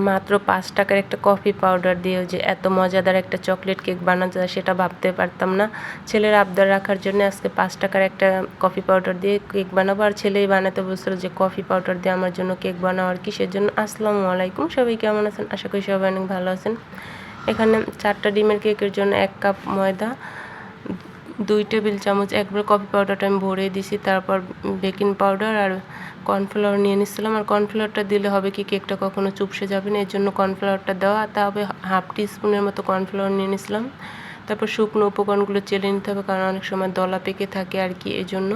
মাত্র 5 টাকার একটা কফি পাউডার দিয়েও যে এত মজাদার একটা চকলেট কেক বানানো যায় সেটা ভাবতে পারতাম না। ছেলের আবদার রাখার জন্য আজকে 5 টাকার একটা কফি পাউডার দিয়ে কেক বানাবো, আর ছেলেই বানাতে বলছিল যে কফি পাউডার দিয়ে আমার জন্য কেক বানাও আর কি। সেজন্য আসসালামু আলাইকুম, সবাই কেমন আছেন? আশা করি সবাই অনেক ভালো আছেন। এখানে 4টা ডিমের কেকের জন্য 1 কাপ ময়দা, 2 টেবিল চামচ একবার কফি পাউডারটা আমি ভরে দিছি, তারপর বেকিং পাউডার আর কর্নফ্লাওয়ার নিয়ে নিচ্ছিলাম। আর কর্নফ্লাওয়ারটা দিলে হবে কি কেকটা কখনো চুপসে যাবে না, এর জন্য কর্নফ্লাওয়ারটা দেওয়া। তবে হাফ টিস্পুনের মতো কর্নফ্লাওয়ার নিয়ে নিছিলাম। তারপর শুকনো উপকরণগুলো চেলে নিতে হবে, কারণ অনেক সময় দলা পেকে থাকে আর কি, এই জন্য।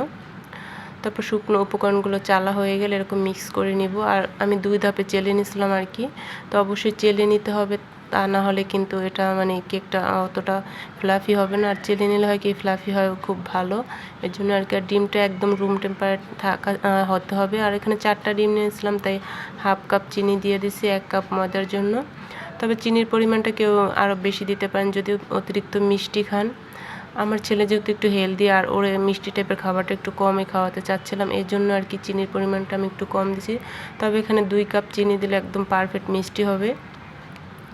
তারপর শুকনো উপকরণগুলো চালা হয়ে গেলে এরকম মিক্স করে নিব। আর আমি 2 ধাপে চেলে নিছিলাম আর কি, তো অবশ্যই চেলে নিতে হবে, তা না হলে কিন্তু এটা মানে কেকটা অতটা ফ্লাফি হবে না। আর চেলে নিলে হয় কি ফ্লাফি হয় খুব ভালো, এর জন্য আর কি। আর ডিমটা একদম রুম টেম্পারেচার থাকা হতে হবে। আর এখানে 4টা ডিম নিয়েছিলাম, তাই হাফ কাপ চিনি দিয়ে দিছি 1 কাপ ময়দার জন্য। তবে চিনির পরিমাণটা কেউ আরও বেশি দিতে পারেন যদি অতিরিক্ত মিষ্টি খান। আমার ছেলে যেহেতু একটু হেলদি আর ওর মিষ্টি টাইপের খাবারটা একটু কমই খাওয়াতে চাচ্ছিলাম, এই জন্য আর কি চিনির পরিমাণটা আমি একটু কম দিছি। তবে এখানে 2 কাপ চিনি দিলে একদম পারফেক্ট মিষ্টি হবে।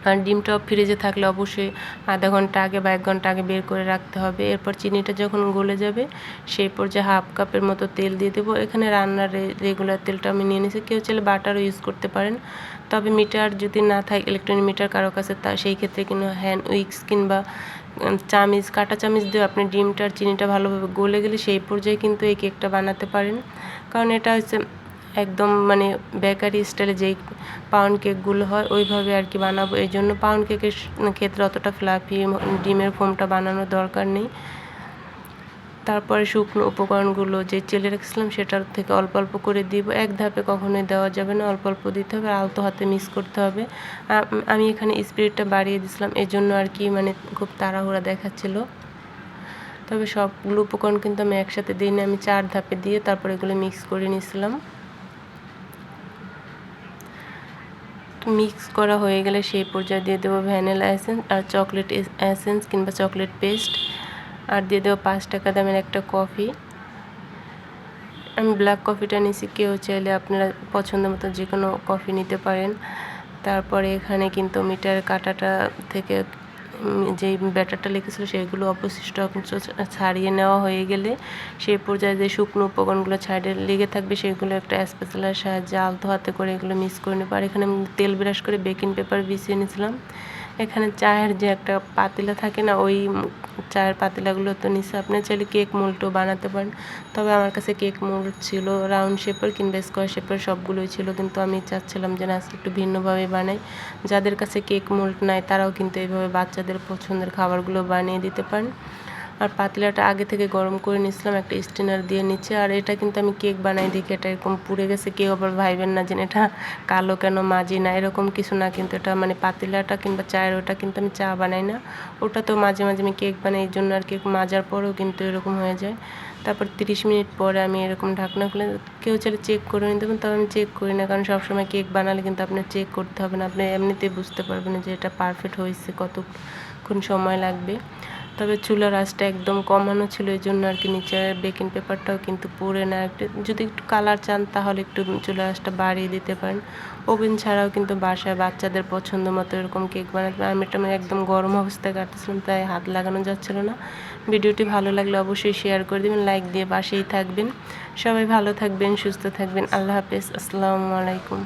আর ডিমটাও ফ্রিজে থাকলে অবশ্যই আধা ঘন্টা আগে বা 1 ঘন্টা আগে বের করে রাখতে হবে। এরপর চিনিটা যখন গলে যাবে সেই পর্যায়ে হাফ কাপের মতো তেল দিয়ে দেবো। এখানে রান্নার রেগুলার তেলটা আমি নিয়ে নিয়েছি, কেউ চাইলে বাটারও ইউজ করতে পারেন। তবে মিটার যদি না থাকে, ইলেকট্রনিক মিটার কারো কাছে, তা সেই ক্ষেত্রে কিন্তু হ্যান্ড উইক্স কিংবা চামিচ, কাঁটা চামিচ দিয়ে আপনি ডিমটা আর চিনিটা ভালোভাবে গলে গেলে সেই পর্যায়ে কিন্তু এই কেকটা বানাতে পারেন। কারণ এটা হচ্ছে একদম মানে বেকারি স্টাইলে যেই পাউন্ড কেকগুলো হয় ওইভাবে আর কি বানাবো, এই জন্য পাউন্ড কেকের ক্ষেত্রে অতটা ফ্লাফি ডিমের ফোমটা বানানোর দরকার নেই। তারপরে শুকনো উপকরণগুলো যে চেলে রেখেছিলাম সেটার থেকে অল্প অল্প করে দিব, এক ধাপে কখনোই দেওয়া যাবে না, অল্প অল্প দিতে হবে, আলতো হাতে মিক্স করতে হবে। আমি এখানে স্পিডটা বাড়িয়ে দিয়েছিলাম, এজন্য আর কি মানে খুব তাড়াহুড়া দেখাচ্ছিল। তবে সবগুলো উপকরণ কিন্তু আমি একসাথে দিইনি, আমি 4 ধাপে দিয়ে তারপর এগুলো মিক্স করে নিয়েছিলাম। মিক্স করা হয়ে গেলে সেই পর্যায়ে দিয়ে দেবো ভ্যানিলা এসেন্স আর চকলেট এসেন্স কিংবা চকলেট পেস্ট, আর দিয়ে দেবো 5 টাকা দামের একটা কফি। আমি ব্ল্যাক কফিটা নিয়েছি, কেউ চাইলে আপনারা পছন্দ মতো যে কোনো কফি নিতে পারেন। তারপরে এখানে কিন্তু মিটারের কাঁটাটা থেকে যেই ব্যাটারটা লেগেছিলো সেগুলো অবশিষ্ট অংশ ছাড়িয়ে নেওয়া হয়ে গেলে সেই পর্যায়ে যে শুকনো উপকরণগুলো সাইডে লেগে থাকবে সেগুলো একটা স্প্যাচুলার সাহায্যে আলতো হাতে করে এগুলো মিক্স করে নেবো। আর এখানে আমি তেল ব্রাশ করে বেকিং পেপার বিছিয়ে নিয়েছিলাম। এখানে চায়ের যে একটা পাতিলা থাকে না, ওই চায়ের পাতিলাগুলো তো নিচে আপনি চাইলে কেক মোল্ডও বানাতে পারেন। তবে আমার কাছে কেক মোল্ড ছিল রাউন্ড শেপের কিংবা স্কোয়ার শেপের, সবগুলোই ছিল, কিন্তু আমি চাচ্ছিলাম যে না আজকে একটু ভিন্নভাবে বানাই। যাদের কাছে কেক মোল্ড নাই তারাও কিন্তু এইভাবে বাচ্চাদের পছন্দের খাবারগুলো বানিয়ে দিতে পারেন। আর পাতিলাটা আগে থেকে গরম করে নিয়েছিলাম একটা স্টিনার দিয়ে নিচে। আর এটা কিন্তু আমি কেক বানাই দেখি এটা এরকম পুড়ে গেছে, কেউ আবার ভাইবেন না যে এটা কালো কেন মাজি না, এরকম কিছু না, কিন্তু এটা মানে পাতিলাটা কিংবা চায়ের ওটা কিন্তু আমি চা বানাই না, ওটা তো মাঝে মাঝে আমি কেক বানাই, এই জন্য আর কেক মাজার পরেও কিন্তু এরকম হয়ে যায়। তারপর 30 মিনিট পরে আমি এরকম ঢাকনা খুলে, কেউ চাইলে চেক করে নিতে পারেন, তবে আমি চেক করি না, কারণ সবসময় কেক বানালে কিন্তু আপনার চেক করতে হবে না, আপনি এমনিতেই বুঝতে পারবেন যে এটা পারফেক্ট হয়েছে, কতক্ষণ সময় লাগবে। তবে চুলার আঁচটা একদম কমানো ছিল, এই জন্য আর কি নিচের বেকিং পেপারটাও কিন্তু পুড়ে না। একটু যদি একটু কালার চান তাহলে একটু চুলার আঁচটা বাড়িয়ে দিতে পারেন। ওভেন ছাড়াও কিন্তু বাসায় বাচ্চাদের পছন্দ মতো এরকম কেক বানাতে পারেন। আমি এটা একদম গরম অবস্থায় কাটতেছিলাম, তাই হাত লাগানো যাচ্ছিল না। ভিডিওটি ভালো লাগলে অবশ্যই শেয়ার করে দেবেন, লাইক দিয়ে পাশেই থাকবেন। সবাই ভালো থাকবেন, সুস্থ থাকবেন। আল্লাহ হাফেজ, আসসালামু আলাইকুম।